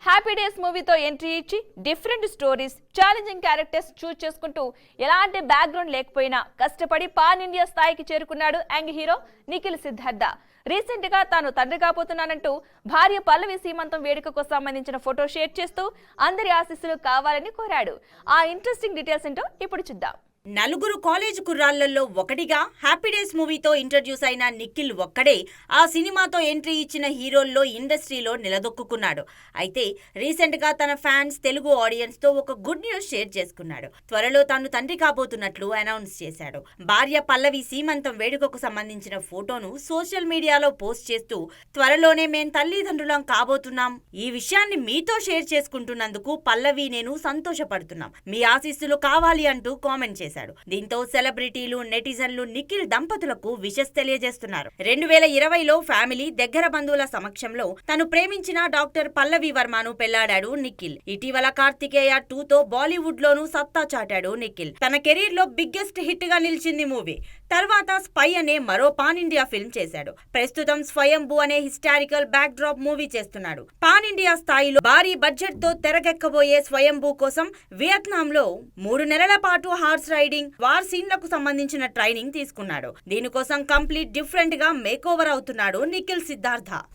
Happy days మూవీతో entry ఇచ్చి different stories challenging characters చూస్ చేసుకుంటూ ఎలాంటి బ్యాక్గ్రౌండ్ లేకపోయినా కష్టపడి పాన్ ఇండియా స్థాయికి చేరుకున్నాడు young hero Nikhil Siddhartha. Recent గా తాను తండ్రి కాబోతున్నానంటూ భార్య పల్లవి సీమంతం వేడుకకు సంబంధించిన ఫోటో షేర్ చేస్తూ అందరి ఆశీస్సులు కావాలని కోరాడు. ఆ ఇంట్రెస్టింగ్ డీటెయిల్స్ ఏంటో ఇప్పుడు చూద్దాం. నలుగురు కాలేజ్ కుర్రాళ్లలో ఒకటిగా హ్యాపీ డేస్ మూవీతో ఇంట్రడ్యూస్ అయిన నిఖిల్ ఒక్కడే ఆ సినిమాతో ఎంట్రీ ఇచ్చిన హీరోల్లో ఇండస్ట్రీలో నిలదొక్కున్నాడు. అయితే రీసెంట్ గా తన ఫ్యాన్స్ తెలుగు ఆడియన్స్ తో ఒక గుడ్ న్యూస్ షేర్ చేసుకున్నాడు. త్వరలో తాను తండ్రి కాబోతున్నట్లు అనౌన్స్ చేశాడు. భార్య పల్లవి సీమంతం వేడుకకు సంబంధించిన ఫోటోను సోషల్ మీడియాలో పోస్ట్ చేస్తూ త్వరలోనే మేం తల్లిదండ్రులం కాబోతున్నాం. ఈ విషయాన్ని మీతో షేర్ చేసుకుంటున్నందుకు పల్లవి నేను సంతోషపడుతున్నాం. మీ ఆశీస్సులు కావాలి అంటూ కామెంట్ చేశాడు. దీంతో సెలబ్రిటీలు నెటిజన్లు నిఖిల్ దంపతులకు విషెస్ తెలియజేస్తున్నారు. 2020లో ఫ్యామిలీ దగ్గర బంధువుల సమక్షంలో తను ప్రేమించిన డాక్టర్ పల్లవి వర్మను పెళ్లాడాడు నిఖిల్. ఇటీవల కార్తికేయ 2తో బాలీవుడ్ లోనూ సత్తా చాటాడు నిఖిల్. తన కెరీర్ లో బిగ్గెస్ట్ హిట్ గా నిలిచింది మూవీ. తర్వాత స్పై అనే మరో పాన్ ఇండియా ఫిల్మ్ చేశాడు. ప్రస్తుతం స్వయంభూ అనే హిస్టారికల్ బ్యాక్ డ్రాప్ మూవీ చేస్తున్నాడు. పాన్ ఇండియా స్థాయిలో భారీ బడ్జెట్ తో తెరకెక్కబోయే స్వయంభూ కోసం వియత్నాం లో 3 నెలల పాటు హార్స్ రైడింగ్, వార్ సీన్లకు సంబంధించిన ట్రైనింగ్ తీసుకున్నాడు. దీనికోసం కంప్లీట్ డిఫరెంట్ గా మేకోవర్ అవుతున్నాడు నిఖిల్ సిద్ధార్థ.